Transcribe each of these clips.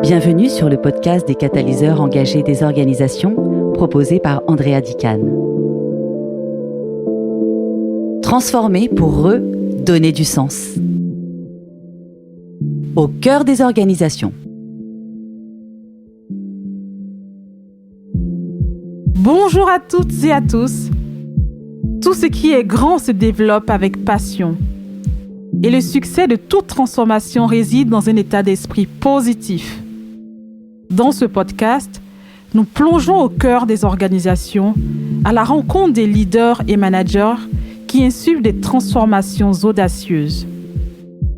Bienvenue sur le podcast des catalyseurs engagés des organisations, proposé par Andrea Dicane. Transformer pour redonner du sens. Au cœur des organisations. Bonjour à toutes et à tous. Tout ce qui est grand se développe avec passion. Et le succès de toute transformation réside dans un état d'esprit positif. Dans ce podcast, nous plongeons au cœur des organisations, à la rencontre des leaders et managers qui insufflent des transformations audacieuses.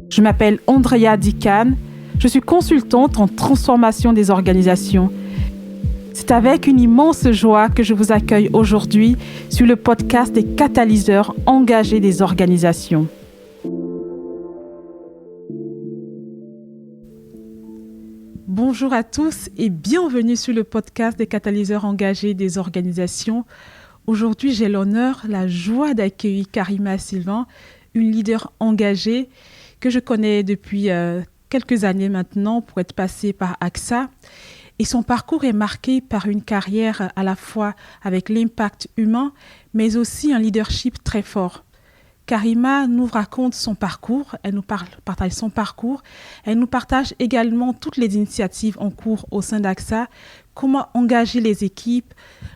Je m'appelle Andrea Dicane, je suis consultante en transformation des organisations. C'est avec une immense joie que je vous accueille aujourd'hui sur le podcast des catalyseurs engagés des organisations. Bonjour à tous et bienvenue sur le podcast des catalyseurs engagés des organisations. Aujourd'hui, j'ai l'honneur, la joie d'accueillir Karima Sylvain, une leader engagée que je connais depuis quelques années maintenant pour être passée par AXA. Et son parcours est marqué par une carrière à la fois avec l'impact humain, mais aussi un leadership très fort. Karima nous raconte son parcours, elle nous partage son parcours, elle nous partage également toutes les initiatives en cours au sein d'AXA, comment engager les équipes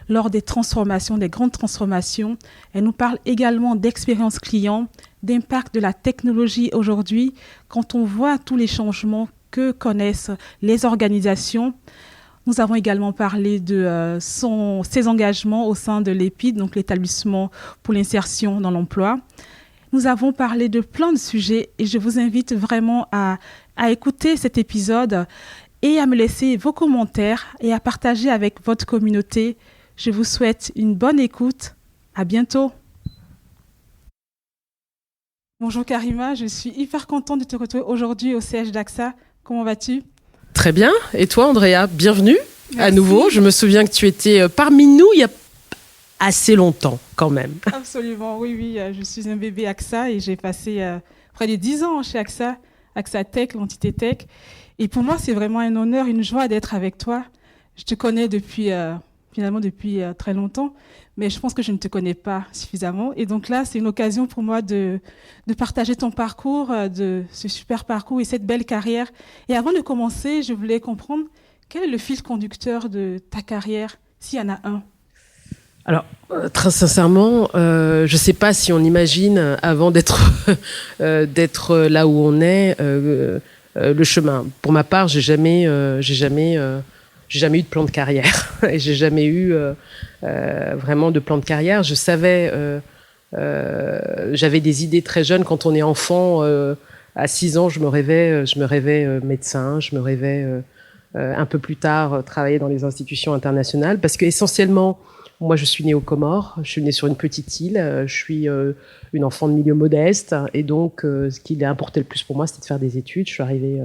lors des transformations, des grandes transformations. Elle nous parle également d'expérience client, d'impact de la technologie aujourd'hui, quand on voit tous les changements que connaissent les organisations. Nous avons également parlé de ses engagements au sein de l'EPID, donc l'établissement pour l'insertion dans l'emploi. Nous avons parlé de plein de sujets et je vous invite vraiment à écouter cet épisode et à me laisser vos commentaires et à partager avec votre communauté. Je vous souhaite une bonne écoute. À bientôt. Bonjour Karima, je suis hyper contente de te retrouver aujourd'hui au siège d'AXA. Comment vas-tu ? Très bien. Et toi, Andrea, bienvenue. Merci. À nouveau. Je me souviens que tu étais parmi nous il y a assez longtemps, quand même. Absolument, oui. Je suis un bébé AXA et j'ai passé près de 10 ans chez AXA, AXA Tech, l'entité Tech. Et pour moi, c'est vraiment un honneur, une joie d'être avec toi. Je te connais depuis très longtemps, mais je pense que je ne te connais pas suffisamment. Et donc là, c'est une occasion pour moi de partager ton parcours, de ce super parcours et cette belle carrière. Et avant de commencer, je voulais comprendre quel est le fil conducteur de ta carrière, s'il y en a un. Alors, très sincèrement, je ne sais pas si on imagine, avant d'être là où on est, le chemin. Pour ma part, j'ai jamais eu de plan de carrière et j'ai jamais eu vraiment de plan de carrière. Je savais, j'avais des idées très jeunes. Quand on est enfant, à 6 ans, je me rêvais médecin. Je me rêvais un peu plus tard travailler dans les institutions internationales parce que essentiellement, moi, je suis née aux Comores. Je suis née sur une petite île. Je suis une enfant de milieu modeste et donc, ce qui a importé le plus pour moi, c'était de faire des études. Je suis arrivée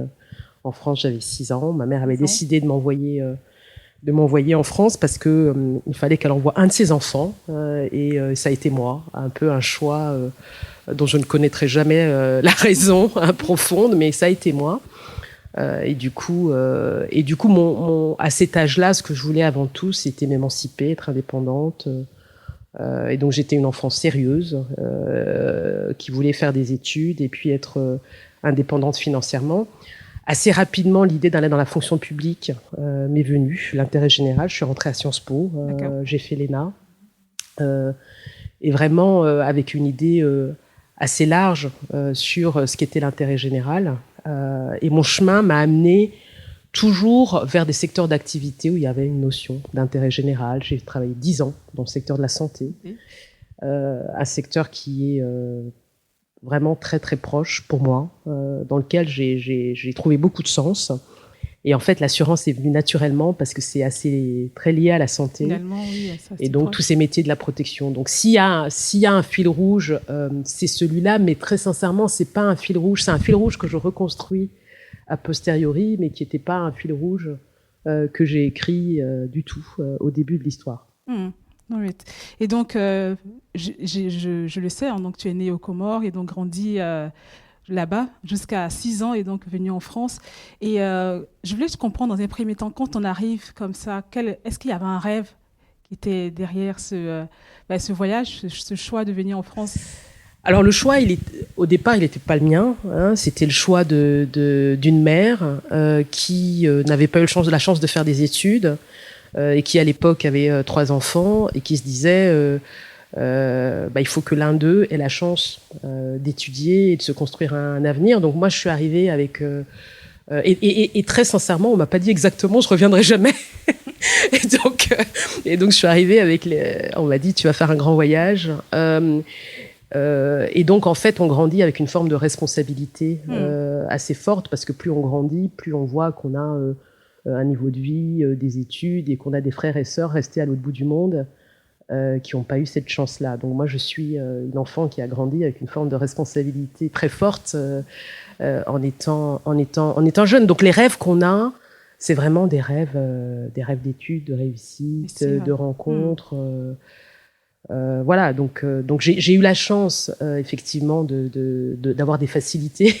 en France, j'avais 6 ans. Ma mère avait décidé de m'envoyer en France parce que il fallait qu'elle envoie un de ses enfants et ça a été moi, un peu un choix dont je ne connaîtrai jamais la raison profonde, mais ça a été moi. Et du coup, à cet âge-là, ce que je voulais avant tout, c'était m'émanciper, être indépendante. Et donc, j'étais une enfant sérieuse qui voulait faire des études et puis être indépendante financièrement. Assez rapidement, l'idée d'aller dans la fonction publique m'est venue, l'intérêt général. Je suis rentrée à Sciences Po, j'ai fait l'ENA, et vraiment avec une idée assez large sur ce qu'était l'intérêt général. Et mon chemin m'a amené toujours vers des secteurs d'activité où il y avait une notion d'intérêt général. J'ai travaillé 10 ans dans le secteur de la santé, un secteur qui est vraiment très très proche pour moi, dans lequel j'ai trouvé beaucoup de sens. Et en fait, l'assurance est venue naturellement parce que c'est très lié à la santé. Finalement, oui, ça, et donc, tous ces métiers de la protection. Donc, s'il y a un fil rouge, c'est celui-là, mais très sincèrement, c'est pas un fil rouge. C'est un fil rouge que je reconstruis a posteriori, mais qui n'était pas un fil rouge que j'ai écrit du tout au début de l'histoire. Et donc, je le sais, hein, donc tu es né aux Comores et donc grandi là-bas jusqu'à 6 ans et donc venu en France. Et je voulais comprendre dans un premier temps, quand on arrive comme ça, est-ce qu'il y avait un rêve qui était derrière ce voyage, ce choix de venir en France? Alors le choix, au départ, il n'était pas le mien. C'était le choix d'une mère qui n'avait pas eu la chance de faire des études et qui à l'époque avait 3 enfants et qui se disait il faut que l'un d'eux ait la chance d'étudier et de se construire un avenir. Donc moi, je suis arrivée avec et très sincèrement, on m'a pas dit exactement je reviendrai jamais. et donc je suis arrivée avec on m'a dit tu vas faire un grand voyage. Et donc, en fait, on grandit avec une forme de responsabilité assez forte parce que plus on grandit, plus on voit qu'on a un niveau de vie, des études et qu'on a des frères et sœurs restés à l'autre bout du monde qui n'ont pas eu cette chance-là. Donc moi, je suis une enfant qui a grandi avec une forme de responsabilité très forte en étant jeune. Donc les rêves qu'on a, c'est vraiment des rêves d'études, de réussite, de rencontres. Voilà, donc j'ai eu la chance effectivement d'avoir des facilités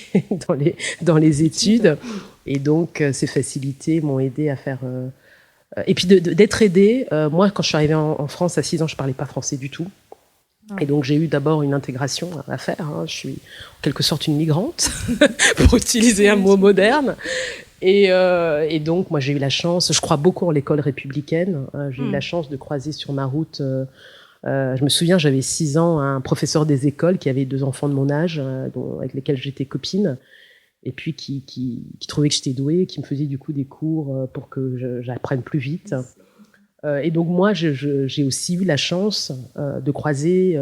dans les études, et donc ces facilités m'ont aidé à faire et puis d'être aidée. Moi, quand je suis arrivée en France à 6 ans, je parlais pas français du tout, et donc j'ai eu d'abord une intégration à faire. Je suis en quelque sorte une migrante, pour utiliser un mot moderne. Et donc, moi, j'ai eu la chance, je crois beaucoup en l'école républicaine. J'ai eu la chance de croiser sur ma route. Je me souviens, j'avais 6 ans, un professeur des écoles qui avait 2 enfants de mon âge, avec lesquels j'étais copine, et puis qui trouvait que j'étais douée, qui me faisait du coup des cours pour que j'apprenne plus vite. Et donc moi, j'ai aussi eu la chance de croiser.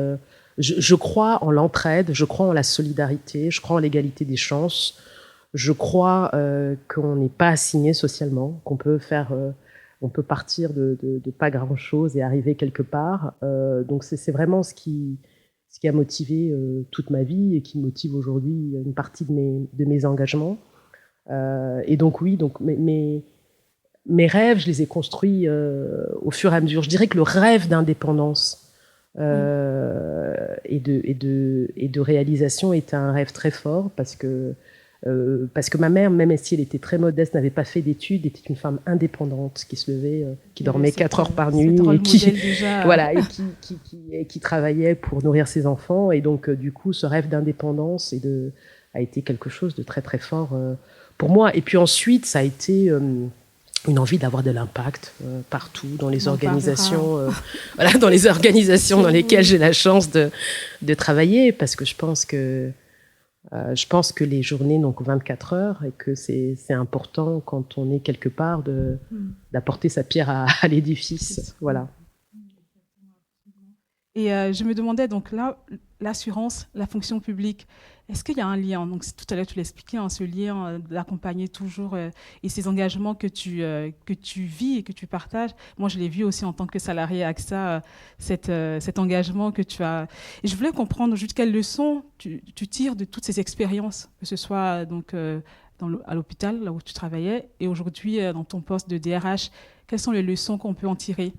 Je crois en l'entraide, je crois en la solidarité, je crois en l'égalité des chances. Je crois qu'on n'est pas assigné socialement, qu'on peut faire. On peut partir de pas grand-chose et arriver quelque part. Donc c'est vraiment ce qui a motivé toute ma vie et qui motive aujourd'hui une partie de mes engagements. Et donc oui, donc mes rêves, je les ai construits au fur et à mesure. Je dirais que le rêve d'indépendance et de réalisation était un rêve très fort parce que ma mère, même si elle était très modeste, n'avait pas fait d'études, était une femme indépendante qui se levait, qui dormait 4 heures par nuit et qui travaillait pour nourrir ses enfants. Et donc, du coup, ce rêve d'indépendance a été quelque chose de très, très fort pour moi. Et puis ensuite, ça a été une envie d'avoir de l'impact partout, dans les organisations, dans les organisations dans lesquelles j'ai la chance de travailler, parce que je pense que les journées n'ont que 24 heures et que c'est important quand on est quelque part d'apporter sa pierre à l'édifice. Voilà. Et je me demandais donc là, l'assurance, la fonction publique, est-ce qu'il y a un lien? Donc tout à l'heure tu l'expliquais, ce lien d'accompagner toujours et ces engagements que tu vis et que tu partages. Moi, je l'ai vu aussi en tant que salarié AXA, cet engagement que tu as. Et je voulais comprendre juste quelles leçons tu tires de toutes ces expériences, que ce soit donc à l'hôpital, là où tu travaillais, et aujourd'hui dans ton poste de DRH. Quelles sont les leçons qu'on peut en tirer?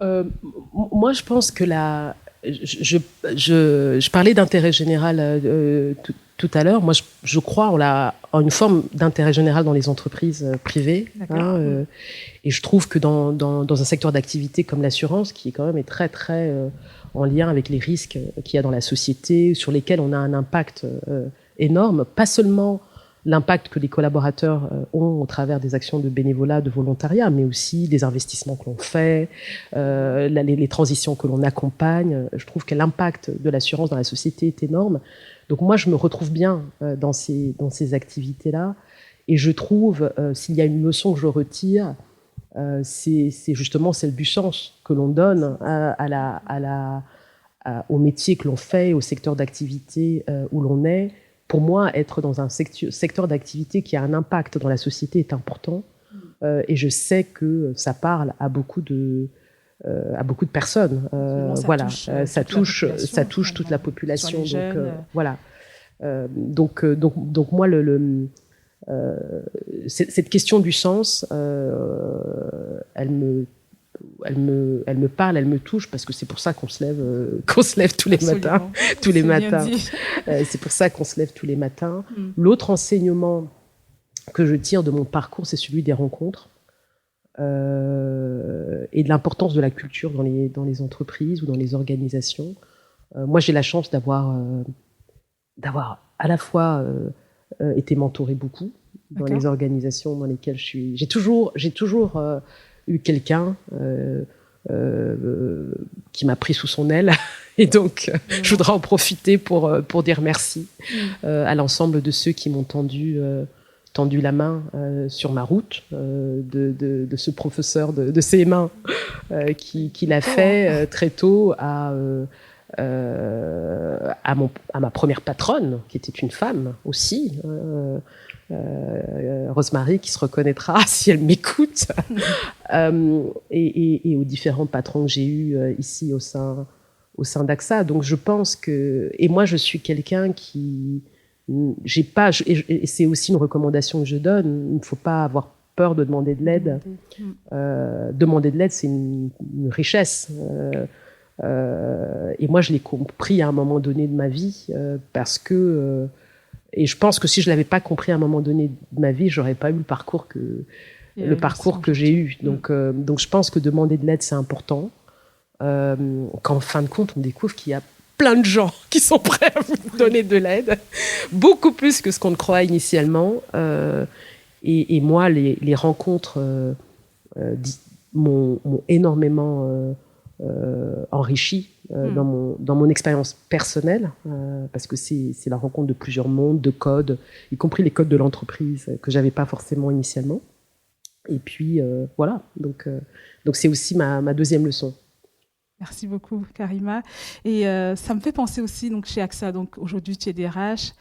Moi, je pense que je parlais d'intérêt général tout à l'heure. Moi, je crois en une forme d'intérêt général dans les entreprises privées. Et je trouve que dans un secteur d'activité comme l'assurance, qui quand même est très, très en lien avec les risques qu'il y a dans la société, sur lesquels on a un impact énorme, pas seulement l'impact que les collaborateurs ont au travers des actions de bénévolat, de volontariat, mais aussi des investissements que l'on fait, les transitions que l'on accompagne. Je trouve que l'impact de l'assurance dans la société est énorme. Donc moi, je me retrouve bien dans ces activités-là. Et je trouve, s'il y a une leçon que je retire, c'est justement celle du sens que l'on donne au métier que l'on fait, au secteur d'activité où l'on est. Pour moi, être dans un secteur d'activité qui a un impact dans la société est important. Et je sais que ça parle à beaucoup de personnes. Voilà, ça touche toute la population. Donc voilà. Donc moi, cette question du sens, elle elle me parle, elle me touche, parce que c'est pour ça qu'on se lève tous les matins. Tous les matins. C'est pour ça qu'on se lève tous les matins. L'autre enseignement que je tire de mon parcours, c'est celui des rencontres et de l'importance de la culture dans les entreprises ou dans les organisations. Moi, j'ai la chance d'avoir à la fois été mentorée beaucoup dans les organisations dans lesquelles je suis. J'ai toujours eu quelqu'un qui m'a pris sous son aile, et donc je voudrais en profiter pour dire merci à l'ensemble de ceux qui m'ont tendu la main sur ma route, de ce professeur de CM1 qui l'a fait très tôt à ma première patronne, qui était une femme aussi, Rosemary, qui se reconnaîtra si elle m'écoute, et aux différents patrons que j'ai eus ici au sein d'AXA. Donc je pense que... Et moi, je suis quelqu'un qui... et c'est aussi une recommandation que je donne, il ne faut pas avoir peur de demander de l'aide. Demander de l'aide, c'est une richesse. Et moi, je l'ai compris à un moment donné de ma vie, parce que... et je pense que si je l'avais pas compris à un moment donné de ma vie, j'aurais pas eu le parcours que j'ai eu. Donc je pense que demander de l'aide, c'est important. Qu'en fin de compte, on découvre qu'il y a plein de gens qui sont prêts à vous donner de l'aide, beaucoup plus que ce qu'on ne croit initialement. Et moi, les rencontres m'ont énormément enrichi dans mon expérience personnelle, parce que c'est la rencontre de plusieurs mondes, de codes, y compris les codes de l'entreprise que j'avais pas forcément initialement. Et puis voilà, donc c'est aussi ma deuxième leçon. Merci beaucoup, Karima. Et ça me fait penser aussi, donc, chez AXA, donc aujourd'hui tu es DRH,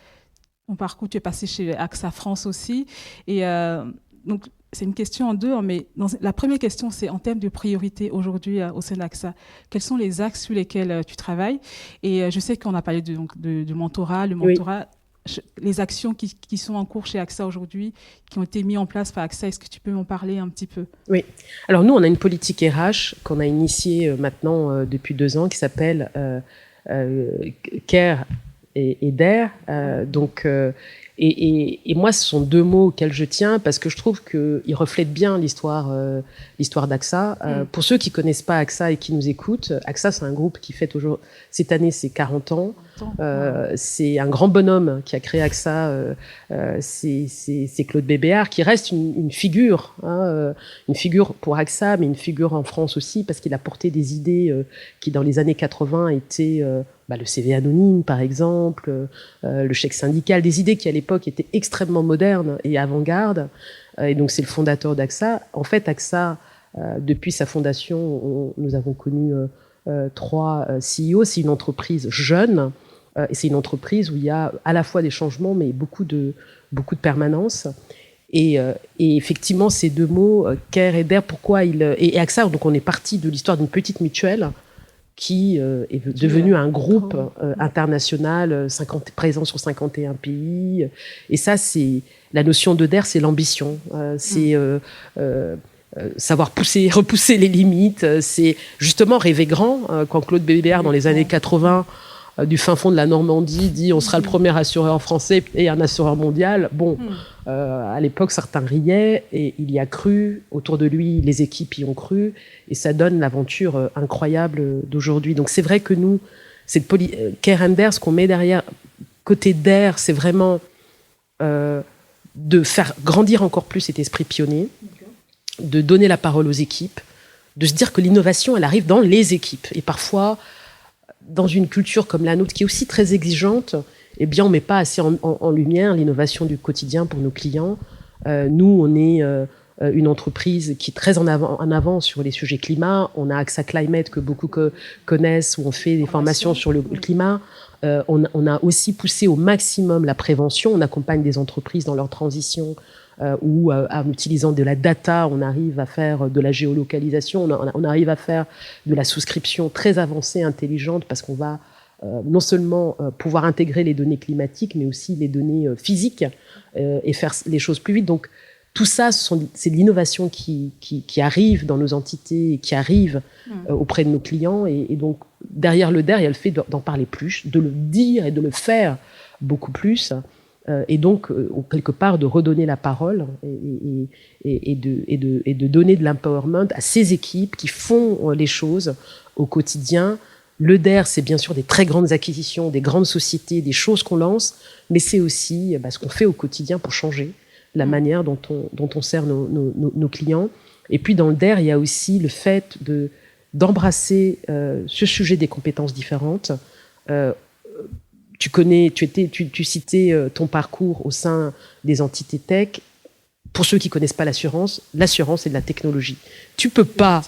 ton parcours, tu es passé chez AXA France aussi. Et donc, c'est une question en deux, mais la première question, c'est en termes de priorité aujourd'hui au sein d'AXA. Quels sont les axes sur lesquels tu travailles? Et je sais qu'on a parlé de mentorat, le mentorat. Oui. Les actions qui sont en cours chez AXA aujourd'hui, qui ont été mises en place par AXA, est-ce que tu peux m'en parler un petit peu? Oui. Alors nous, on a une politique RH qu'on a initiée maintenant depuis 2 ans, qui s'appelle Care et Dare. Et moi, ce sont 2 mots auxquels je tiens, parce que je trouve qu'ils reflètent bien l'histoire d'AXA. Pour ceux qui connaissent pas AXA et qui nous écoutent, AXA, c'est un groupe qui fête aujourd'hui, cette année, c'est 40 ans. C'est un grand bonhomme qui a créé AXA, c'est Claude Bébéar, qui reste une figure, une figure pour AXA, mais une figure en France aussi, parce qu'il a porté des idées qui, dans les années 80, étaient le CV anonyme, par exemple, le chèque syndical, des idées qui, à l'époque, étaient extrêmement modernes et avant-garde. Et donc, c'est le fondateur d'AXA. En fait, AXA, depuis sa fondation, nous avons connu 3 CEO. C'est une entreprise jeune, et c'est une entreprise où il y a à la fois des changements, mais beaucoup de permanence. Et effectivement, ces 2 mots, Care et Dare, pourquoi et AXA, donc on est parti de l'histoire d'une petite mutuelle qui est devenu un groupe international, présent sur 51 pays. Et ça, c'est la notion de Dare, c'est l'ambition. C'est savoir repousser les limites. C'est justement rêver grand. Quand Claude Bébéar, dans les années 80, du fin fond de la Normandie, dit on sera le premier assureur français et un assureur mondial. Bon, à l'époque, certains riaient, et il y a cru. Autour de lui, les équipes y ont cru, et ça donne l'aventure incroyable d'aujourd'hui. Donc c'est vrai que nous, cette Care and Dare, ce qu'on met derrière, côté Dare, c'est vraiment de faire grandir encore plus cet esprit pionnier, de donner la parole aux équipes, de se dire que l'innovation, elle arrive dans les équipes. Et parfois, dans une culture comme la nôtre, qui est aussi très exigeante, eh bien, on ne met pas assez en lumière l'innovation du quotidien pour nos clients. Nous, on est une entreprise qui est très en avant sur les sujets climat. On a AXA Climate, que beaucoup connaissent, où on fait des formations sur le climat. On a aussi poussé au maximum la prévention. On accompagne des entreprises dans leur transition, où en utilisant de la data, on arrive à faire de la géolocalisation, on arrive à faire de la souscription très avancée, intelligente, parce qu'on va non seulement pouvoir intégrer les données climatiques, mais aussi les données physiques, et faire les choses plus vite. Donc tout ça, c'est de l'innovation qui arrive dans nos entités, et qui arrive auprès de nos clients. Et donc, derrière le DER, il y a le fait d'en parler plus, de le dire et de le faire beaucoup plus. Et donc, quelque part, de redonner la parole et de donner de l'empowerment à ces équipes qui font les choses au quotidien. Le DER, c'est bien sûr des très grandes acquisitions, des grandes sociétés, des choses qu'on lance, mais c'est aussi ce qu'on fait au quotidien pour changer la manière dont on sert nos clients. Et puis dans le DER, il y a aussi le fait d'embrasser ce sujet des compétences différentes. Tu citais ton parcours au sein des entités tech. Pour ceux qui connaissent pas l'assurance c'est de la technologie. Tu peux pas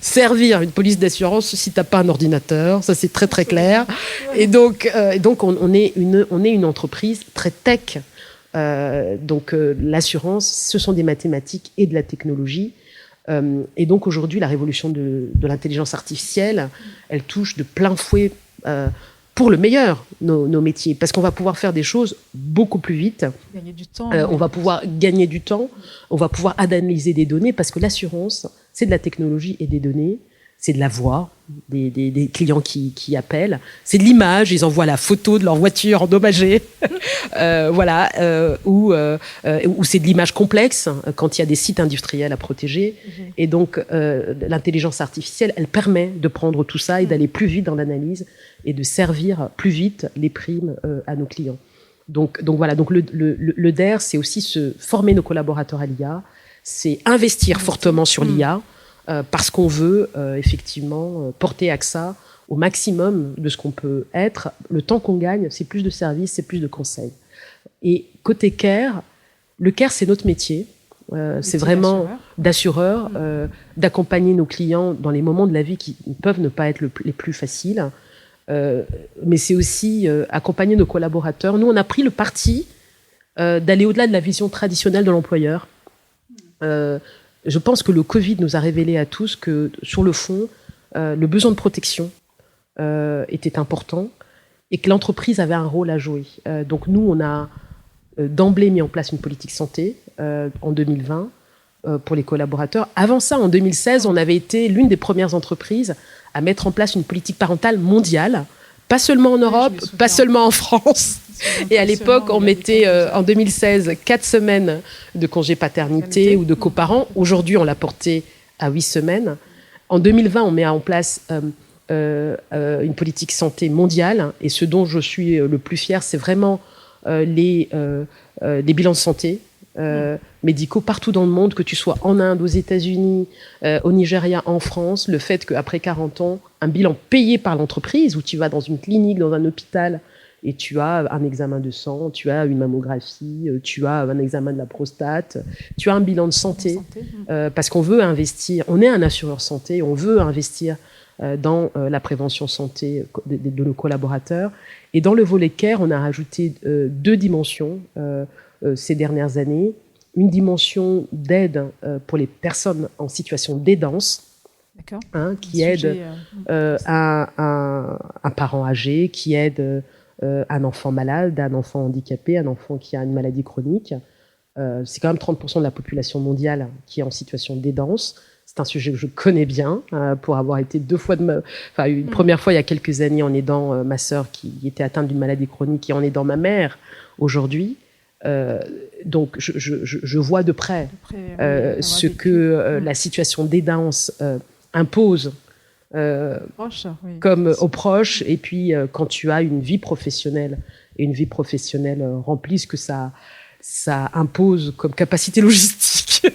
servir une police d'assurance si t'as pas un ordinateur. Ça, c'est très très clair. Et donc on est une entreprise très tech. L'assurance, ce sont des mathématiques et de la technologie. Et donc aujourd'hui, la révolution de l'intelligence artificielle, elle touche de plein fouet pour le meilleur nos métiers, parce qu'on va pouvoir faire des choses beaucoup plus vite. Gagner du temps. On va pouvoir gagner du temps, on va pouvoir analyser des données, parce que l'assurance, c'est de la technologie et des données. C'est de la voix des clients qui appellent. C'est de l'image, ils envoient la photo de leur voiture endommagée. Ou c'est de l'image complexe quand il y a des sites industriels à protéger. Et donc, l'intelligence artificielle, elle permet de prendre tout ça et d'aller plus vite dans l'analyse et de servir plus vite les primes à nos clients. Donc le DER, c'est aussi former nos collaborateurs à l'IA, c'est investir fortement sur l'IA, parce qu'on veut effectivement porter AXA au maximum de ce qu'on peut être. Le temps qu'on gagne, c'est plus de services, c'est plus de conseils. Et côté care, le care, c'est notre métier. C'est vraiment d'assureur, d'accompagner nos clients dans les moments de la vie qui peuvent ne pas être les plus faciles. Mais c'est aussi accompagner nos collaborateurs. Nous, on a pris le parti d'aller au-delà de la vision traditionnelle de l'employeur. Je pense que le Covid nous a révélé à tous que, sur le fond, le besoin de protection était important et que l'entreprise avait un rôle à jouer. Donc nous, on a d'emblée mis en place une politique santé en 2020 pour les collaborateurs. Avant ça, en 2016, on avait été l'une des premières entreprises à mettre en place une politique parentale mondiale, pas seulement en Europe, pas seulement en France. Et à l'époque, on mettait en 2016 4 semaines de congé paternité ou de coparents. Aujourd'hui, on l'a porté à 8 semaines. En 2020, on met en place une politique santé mondiale. Et ce dont je suis le plus fière, c'est vraiment les bilans de santé médicaux partout dans le monde, que tu sois en Inde, aux États-Unis, au Nigeria, en France. Le fait qu'après 40 ans, un bilan payé par l'entreprise, où tu vas dans une clinique, dans un hôpital, et tu as un examen de sang, tu as une mammographie, tu as un examen de la prostate, tu as un bilan de santé, parce qu'on veut investir, on est un assureur santé, on veut investir dans la prévention santé de nos collaborateurs. Et dans le volet care, on a rajouté 2 dimensions ces dernières années. Une dimension d'aide pour les personnes en situation d'aidance, qui aide un parent âgé, qui aide un enfant malade, un enfant handicapé, un enfant qui a une maladie chronique. C'est quand même 30% de la population mondiale qui est en situation d'aidance. C'est un sujet que je connais bien, pour avoir été 2 fois une première fois il y a quelques années en aidant ma sœur qui était atteinte d'une maladie chronique et en aidant ma mère aujourd'hui. Donc je vois de près ce que la situation d'aidance impose comme aux proches, et puis quand tu as une vie professionnelle et une vie professionnelle remplie, ce que ça impose comme capacité logistique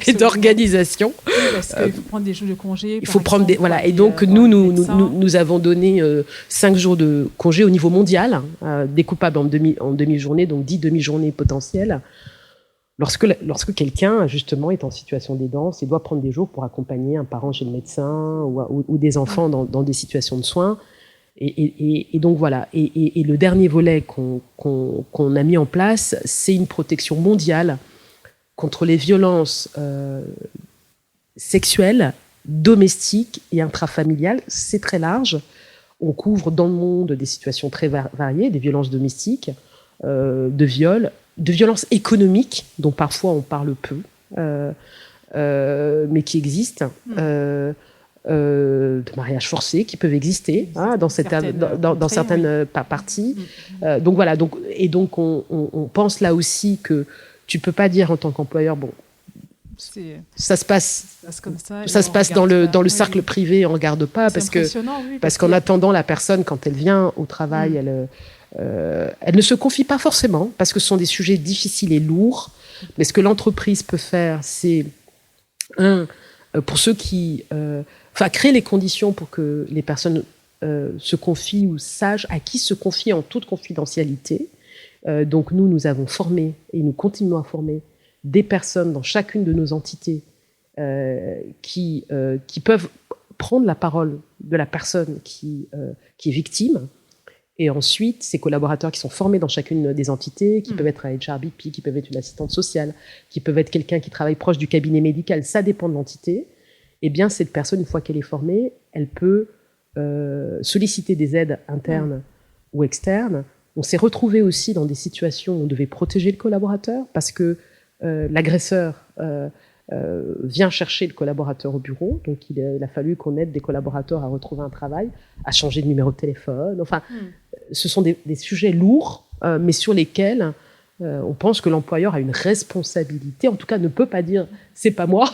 et d'organisation. Oui, parce qu'il faut prendre des jours de congé. Il faut prendre des voilà, et donc nous avons donné 5 jours de congé au niveau mondial, découpables en demi-journée, donc 10 demi-journées potentielles. Lorsque quelqu'un, justement, est en situation d'aidance et doit prendre des jours pour accompagner un parent chez le médecin ou des enfants dans des situations de soins. Et donc voilà. Et le dernier volet qu'on a mis en place, c'est une protection mondiale contre les violences sexuelles, domestiques et intrafamiliales. C'est très large. On couvre dans le monde des situations très variées, des violences domestiques, de viols, de violences économiques, dont parfois on parle peu, mais qui existent, de mariages forcés qui peuvent exister dans certaines parties. Donc voilà, donc on pense là aussi que tu peux pas dire en tant qu'employeur, bon, ça se passe comme ça se passe dans le cercle privé, on regarde pas parce qu'en attendant, la personne, quand elle vient au travail, elle ne se confie pas forcément, parce que ce sont des sujets difficiles et lourds. Mais ce que l'entreprise peut faire, c'est pour ceux qui créer les conditions pour que les personnes se confient ou sachent à qui se confier en toute confidentialité. Donc nous avons formé et nous continuons à former des personnes dans chacune de nos entités qui peuvent prendre la parole de la personne qui est victime. Et ensuite, ces collaborateurs qui sont formés dans chacune des entités, qui peuvent être un HRBP, qui peuvent être une assistante sociale, qui peuvent être quelqu'un qui travaille proche du cabinet médical, ça dépend de l'entité. Eh bien, cette personne, une fois qu'elle est formée, elle peut solliciter des aides internes ou externes. On s'est retrouvé aussi dans des situations où on devait protéger le collaborateur parce que l'agresseur vient chercher le collaborateur au bureau. Donc, il a fallu qu'on aide des collaborateurs à retrouver un travail, à changer de numéro de téléphone. Enfin, ce sont des sujets lourds, mais sur lesquels on pense que l'employeur a une responsabilité. En tout cas, ne peut pas dire « c'est pas moi,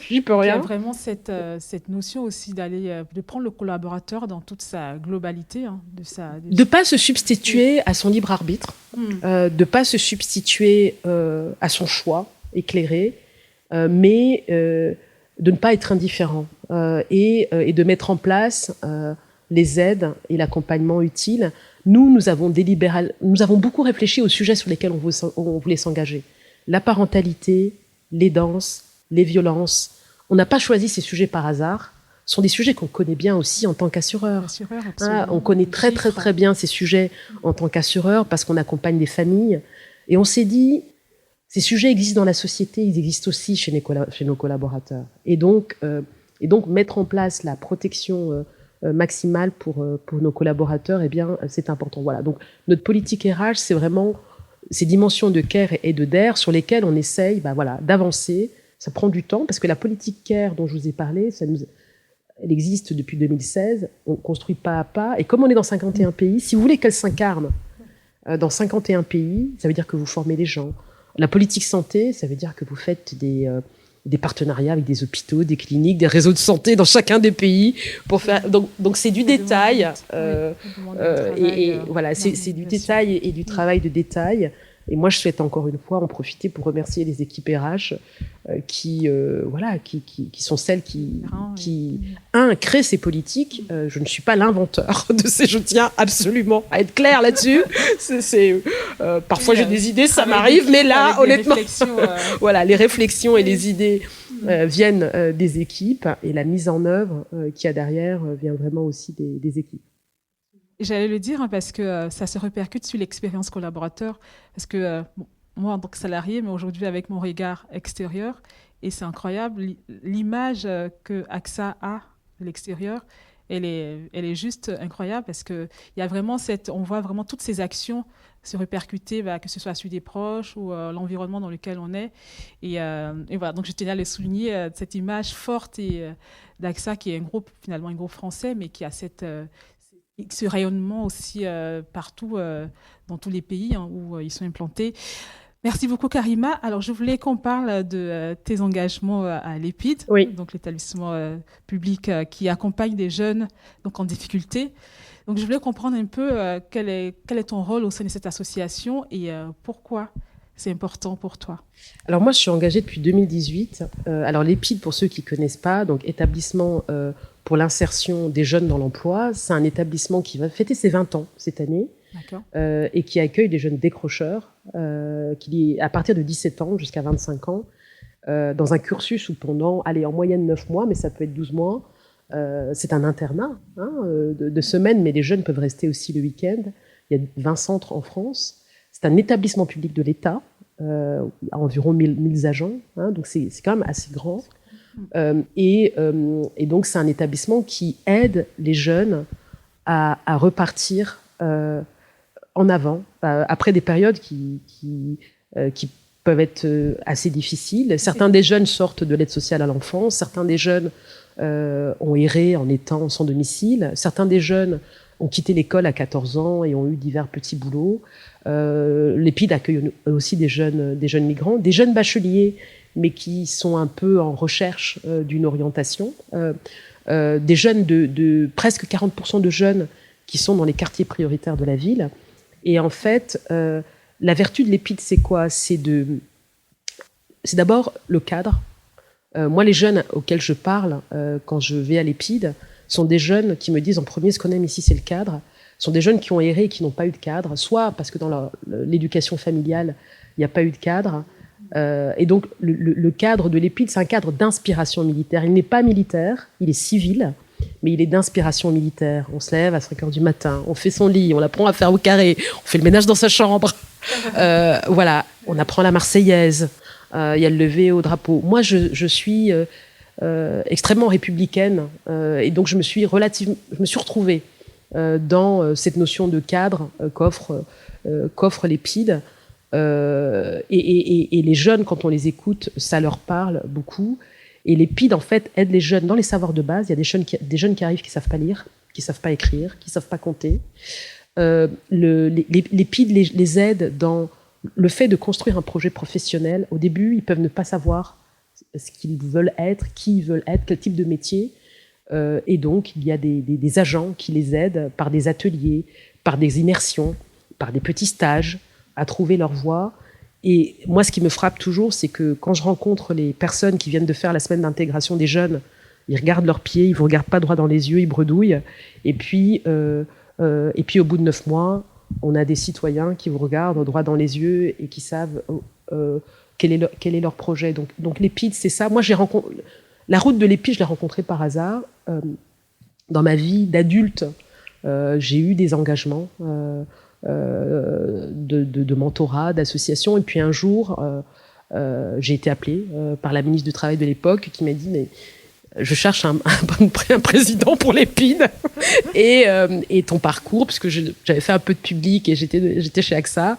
j'y peux rien ». Il y a vraiment cette notion aussi de prendre le collaborateur dans toute sa globalité. De ne pas se substituer à son libre arbitre, de ne pas se substituer à son choix éclairé, mais de ne pas être indifférent et de mettre en place les aides et l'accompagnement utile. Nous avons beaucoup réfléchi aux sujets sur lesquels on voulait s'engager. La parentalité, l'aidance, les violences. On n'a pas choisi ces sujets par hasard. Ce sont des sujets qu'on connaît bien aussi en tant qu'assureur. On connaît très, très, très bien ces sujets en tant qu'assureur parce qu'on accompagne des familles. Et on s'est dit, ces sujets existent dans la société, ils existent aussi chez nos collaborateurs. Et donc, mettre en place la protection maximale pour nos collaborateurs, eh bien, c'est important. Voilà. Donc, notre politique RH, c'est vraiment ces dimensions de care et de DER sur lesquelles on essaye d'avancer. Ça prend du temps parce que la politique care dont je vous ai parlé, elle existe depuis 2016. On construit pas à pas. Et comme on est dans 51 pays, si vous voulez qu'elle s'incarne dans 51 pays, ça veut dire que vous formez les gens. La politique santé, ça veut dire que vous faites des partenariats avec des hôpitaux, des cliniques, des réseaux de santé dans chacun des pays pour faire. Donc c'est du détail et voilà, c'est du détail et du travail de détail. Et moi, je souhaite encore une fois en profiter pour remercier les équipes RH qui sont celles qui créent ces politiques. Je ne suis pas l'inventeur de ces. Je tiens absolument à être claire là-dessus. Parfois j'ai des idées, ça m'arrive, mais là, honnêtement, voilà, les réflexions et les idées viennent des équipes et la mise en œuvre qu'il y a derrière vient vraiment aussi des équipes. J'allais le dire parce que ça se répercute sur l'expérience collaborateur. Parce que moi, en tant que salarié, mais aujourd'hui avec mon regard extérieur, et c'est incroyable, l'image que AXA a de l'extérieur, elle est juste incroyable parce qu'il y a vraiment on voit vraiment toutes ces actions se répercuter, que ce soit sur des proches ou l'environnement dans lequel on est. Et voilà, donc je tenais à le souligner, cette image forte d'AXA qui est finalement un groupe français, mais qui a ce rayonnement aussi partout dans tous les pays où ils sont implantés. Merci beaucoup, Karima. Alors, je voulais qu'on parle de tes engagements à l'EPID, donc l'établissement public qui accompagne des jeunes donc, en difficulté. Donc, je voulais comprendre un peu quel est ton rôle au sein de cette association et pourquoi c'est important pour toi. Alors, moi, je suis engagée depuis 2018. Alors, l'EPID, pour ceux qui ne connaissent pas, donc établissement pour l'insertion des jeunes dans l'emploi, c'est un établissement qui va fêter ses 20 ans cette année et qui accueille des jeunes décrocheurs à partir de 17 ans jusqu'à 25 ans dans un cursus où pendant, en moyenne 9 mois, mais ça peut être 12 mois, c'est un internat de semaines, mais les jeunes peuvent rester aussi le week-end. Il y a 20 centres en France. C'est un établissement public de l'État, à environ 1000 agents, donc c'est quand même assez grand. Et donc, c'est un établissement qui aide les jeunes à repartir en avant, après des périodes qui peuvent être assez difficiles. Certains des jeunes sortent de l'aide sociale à l'enfance, certains des jeunes ont erré en étant sans domicile, certains des jeunes ont quitté l'école à 14 ans et ont eu divers petits boulots. L'EPID accueille aussi des jeunes migrants, des jeunes bacheliers, mais qui sont un peu en recherche d'une orientation. Des jeunes de presque 40% de jeunes qui sont dans les quartiers prioritaires de la ville. Et en fait, la vertu de l'EPID, c'est quoi ? C'est d'abord le cadre. Moi, les jeunes auxquels je parle quand je vais à l'EPID sont des jeunes qui me disent en premier, ce qu'on aime ici, c'est le cadre. Ce sont des jeunes qui ont erré et qui n'ont pas eu de cadre, soit parce que dans l'éducation familiale, il n'y a pas eu de cadre. Et donc, le cadre de l'EPID, c'est un cadre d'inspiration militaire. Il n'est pas militaire, il est civil, mais il est d'inspiration militaire. On se lève à 5 heures du matin, on fait son lit, on apprend à faire au carré, on fait le ménage dans sa chambre. Voilà, on apprend la Marseillaise, il y a le lever au drapeau. Moi, je suis extrêmement républicaine, et donc je me suis retrouvée dans cette notion de cadre qu'offre l'EPID. Et les jeunes, quand on les écoute, ça leur parle beaucoup. Et l'EPID, en fait, aide les jeunes dans les savoirs de base. Il y a des jeunes qui arrivent qui ne savent pas lire, qui ne savent pas écrire, qui ne savent pas compter. L'EPID les aide dans le fait de construire un projet professionnel. Au début, ils peuvent ne pas savoir ce qu'ils veulent être, qui ils veulent être, quel type de métier. Et donc, il y a des agents qui les aident par des ateliers, par des immersions, par des petits stages, à trouver leur voie. Et moi, ce qui me frappe toujours, c'est que quand je rencontre les personnes qui viennent de faire la semaine d'intégration des jeunes, ils regardent leurs pieds, ils ne vous regardent pas droit dans les yeux, ils bredouillent. Et puis au bout de 9 mois, on a des citoyens qui vous regardent droit dans les yeux et qui savent quel est leur projet. Donc l'EPID, c'est ça. Moi, la route de l'EPID, je l'ai rencontrée par hasard. Dans ma vie d'adulte, j'ai eu des engagements de mentorat, d'association. Et puis un jour, j'ai été appelée par la ministre du Travail de l'époque qui m'a dit « mais je cherche un président pour l'EPID et ton parcours, puisque j'avais fait un peu de public et j'étais chez AXA,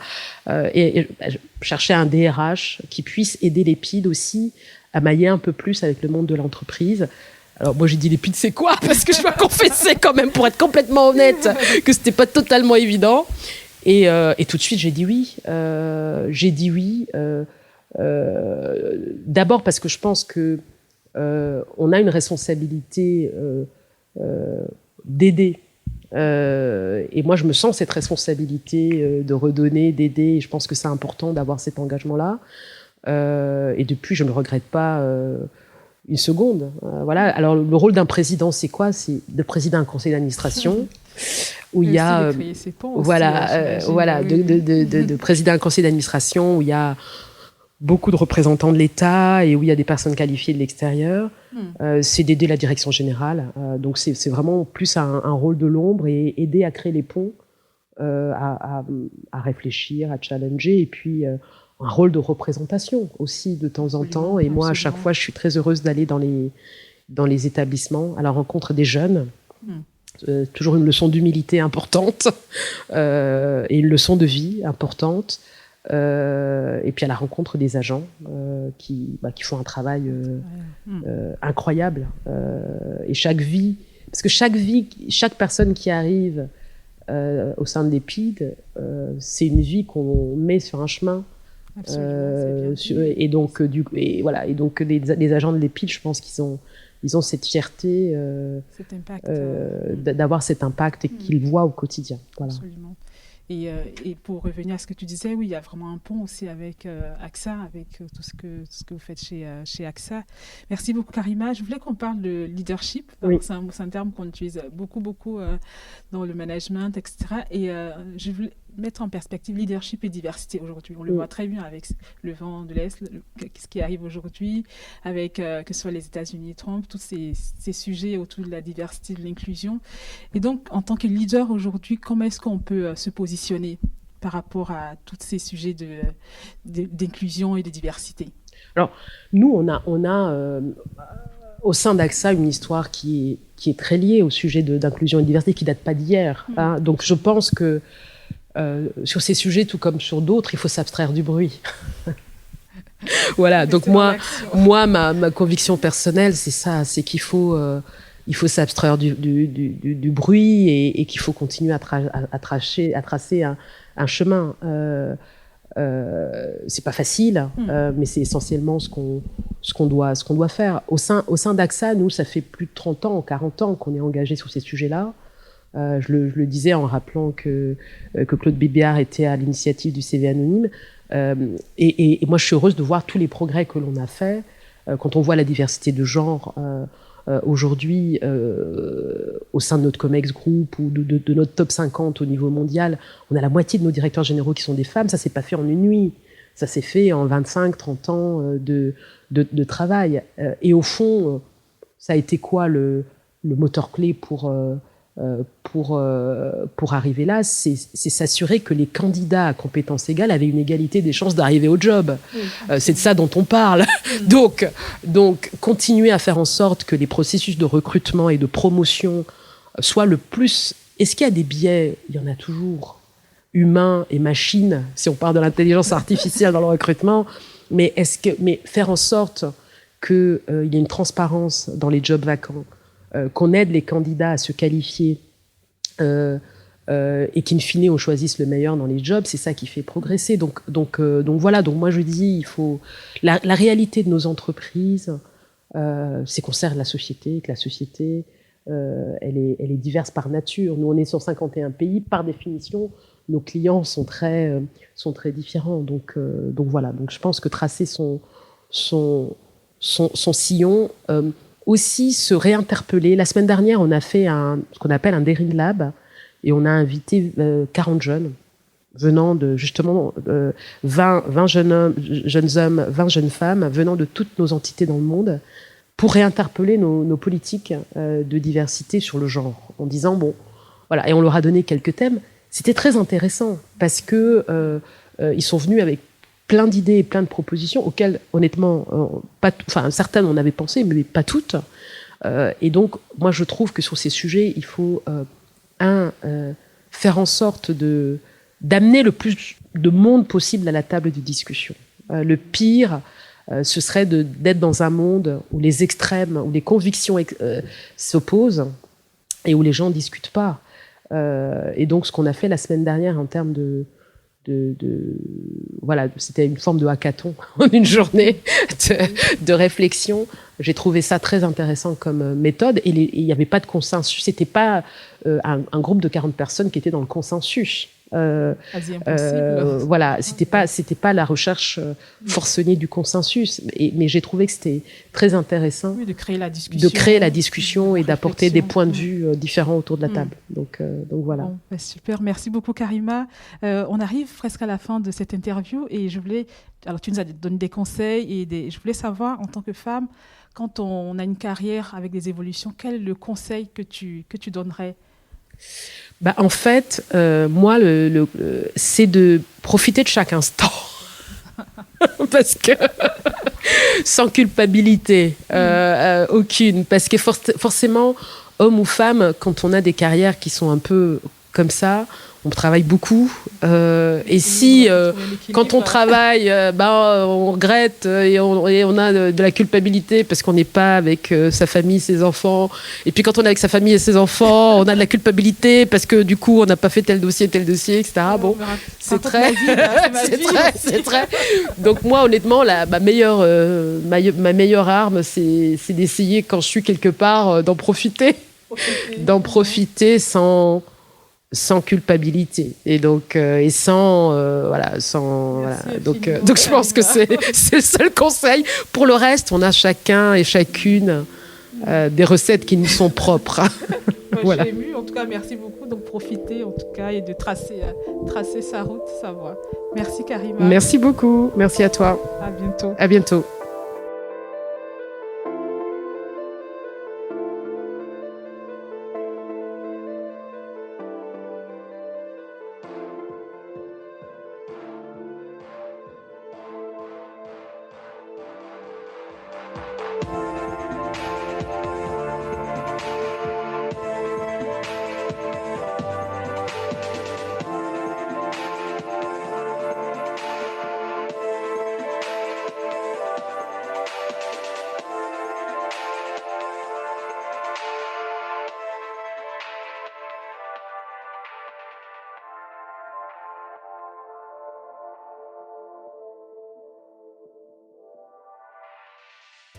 et je cherchais un DRH qui puisse aider l'EPID aussi à mailler un peu plus avec le monde de l'entreprise. » Alors moi j'ai dit l'EPID c'est quoi ? Parce que je dois confesser quand même, pour être complètement honnête, que c'était pas totalement évident. Et tout de suite j'ai dit oui. D'abord parce que je pense que on a une responsabilité d'aider. Et moi je me sens cette responsabilité de redonner, d'aider. Et je pense que c'est important d'avoir cet engagement-là. Et depuis je ne le regrette pas une seconde. Voilà. Alors le rôle d'un président, c'est quoi ? C'est de présider un conseil d'administration où il y a de présider un conseil d'administration où il y a beaucoup de représentants de l'État et où il y a des personnes qualifiées de l'extérieur. C'est d'aider la direction générale. Donc c'est vraiment plus un rôle de l'ombre et aider à créer les ponts, à réfléchir, à challenger, et puis un rôle de représentation aussi de temps en temps. Et moi, à chaque fois, je suis très heureuse d'aller dans les établissements à la rencontre des jeunes. Toujours une leçon d'humilité importante et une leçon de vie importante. Et puis à la rencontre des agents qui font un travail incroyable. Et parce que chaque personne qui arrive au sein de l'EPID, c'est une vie qu'on met sur un chemin. Et donc les agents de l'EPID, je pense qu'ils ont cette fierté d'avoir cet impact et qu'ils voient au quotidien. Voilà. Absolument. Et pour revenir à ce que tu disais, oui, il y a vraiment un pont aussi avec AXA, avec tout ce que vous faites chez AXA. Merci beaucoup, Karima. Je voulais qu'on parle de leadership. Oui. C'est un terme qu'on utilise beaucoup dans le management, etc. Et je voulais mettre en perspective leadership et diversité aujourd'hui. On le voit très bien avec le vent de l'Est, ce qui arrive aujourd'hui, avec que ce soit les États-Unis, Trump, tous ces sujets autour de la diversité, de l'inclusion. Et donc, en tant que leader aujourd'hui, comment est-ce qu'on peut se positionner par rapport à tous ces sujets d'inclusion et de diversité ? Alors, nous, on a au sein d'AXA une histoire qui est très liée au sujet d'inclusion et de diversité, qui ne date pas d'hier. Donc, je pense que sur ces sujets, tout comme sur d'autres, il faut s'abstraire du bruit. Voilà, donc moi ma conviction personnelle, c'est ça, c'est qu'il faut s'abstraire du bruit et qu'il faut continuer à tracer un chemin. C'est pas facile, mais c'est essentiellement ce qu'on doit faire. Au sein d'AXA, nous, ça fait plus de 30 ans, 40 ans qu'on est engagé sur ces sujets-là. Je le disais en rappelant que Claude Bébéar était à l'initiative du CV anonyme. Et moi, je suis heureuse de voir tous les progrès que l'on a faits. Quand on voit la diversité de genre aujourd'hui au sein de notre Comex Group ou de notre top 50 au niveau mondial, on a la moitié de nos directeurs généraux qui sont des femmes. Ça s'est pas fait en une nuit. Ça s'est fait en 25, 30 ans de travail. Et au fond, ça a été quoi le moteur clé pour arriver là, c'est s'assurer que les candidats à compétences égales avaient une égalité des chances d'arriver au job. C'est de ça dont on parle. Donc, continuer à faire en sorte que les processus de recrutement et de promotion soient le plus... Est-ce qu'il y a des biais? Il y en a toujours. Humains et machines, si on parle de l'intelligence artificielle dans le recrutement, mais faire en sorte qu'il y ait une transparence dans les jobs vacants, qu'on aide les candidats à se qualifier et qu'in fine on choisisse le meilleur dans les jobs, c'est ça qui fait progresser. Donc voilà, donc moi je dis, il faut la réalité de nos entreprises, c'est qu'on sert la société, que la société elle est diverse par nature. Nous on est 151 pays, par définition nos clients sont très différents. Donc voilà, donc je pense que tracer son sillon, aussi se réinterpeller. La semaine dernière, on a fait ce qu'on appelle un Daring Lab et on a invité 40 jeunes venant de justement 20 jeunes hommes, 20 jeunes femmes venant de toutes nos entités dans le monde pour réinterpeller nos politiques de diversité sur le genre en disant bon, voilà, et on leur a donné quelques thèmes. C'était très intéressant parce que ils sont venus avec plein d'idées et plein de propositions auxquelles, honnêtement, certaines on avait pensé, mais pas toutes. Et donc, moi, je trouve que sur ces sujets, il faut, faire en sorte d'amener le plus de monde possible à la table de discussion. Le pire, ce serait d'être dans un monde où les extrêmes, où les convictions s'opposent et où les gens ne discutent pas. Et donc, ce qu'on a fait la semaine dernière en termes voilà, c'était une forme de hackathon en une journée de réflexion. J'ai trouvé ça très intéressant comme méthode et il n'y avait pas de consensus. C'était pas un groupe de 40 personnes qui étaient dans le consensus. Quasi impossible. Voilà, c'était pas la recherche forcenée du consensus, mais j'ai trouvé que c'était très intéressant de créer la discussion, et d'apporter des points de vue différents autour de la table. Donc voilà. Bon, super, merci beaucoup Karima. On arrive presque à la fin de cette interview et alors tu nous as donné des conseils et je voulais savoir en tant que femme, quand on a une carrière avec des évolutions, quel est le conseil que tu donnerais? En fait, moi, c'est de profiter de chaque instant. Parce que, sans culpabilité aucune. Parce que forcément, homme ou femme, quand on a des carrières qui sont un peu comme ça, on travaille beaucoup. Et si, quand on travaille, on regrette et on a de la culpabilité parce qu'on n'est pas avec sa famille, ses enfants. Et puis quand on est avec sa famille et ses enfants, on a de la culpabilité parce que du coup, on n'a pas fait tel dossier, etc. Bon, c'est très... c'est très... Donc moi, honnêtement, ma meilleure arme, c'est d'essayer, quand je suis quelque part, d'en profiter. D'en profiter sans culpabilité et donc sans donc je pense que c'est le seul conseil. Pour le reste, on a chacun et chacune des recettes qui nous sont propres. Voilà. Je suis émue, en tout cas merci beaucoup, donc profiter en tout cas et de tracer sa route, sa voie. Merci Karima. Merci beaucoup, merci à toi. À bientôt.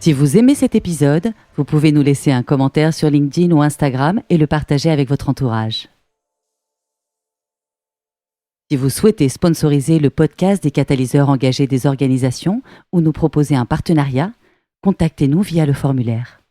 Si vous aimez cet épisode, vous pouvez nous laisser un commentaire sur LinkedIn ou Instagram et le partager avec votre entourage. Si vous souhaitez sponsoriser le podcast des catalyseurs engagés des organisations ou nous proposer un partenariat, contactez-nous via le formulaire.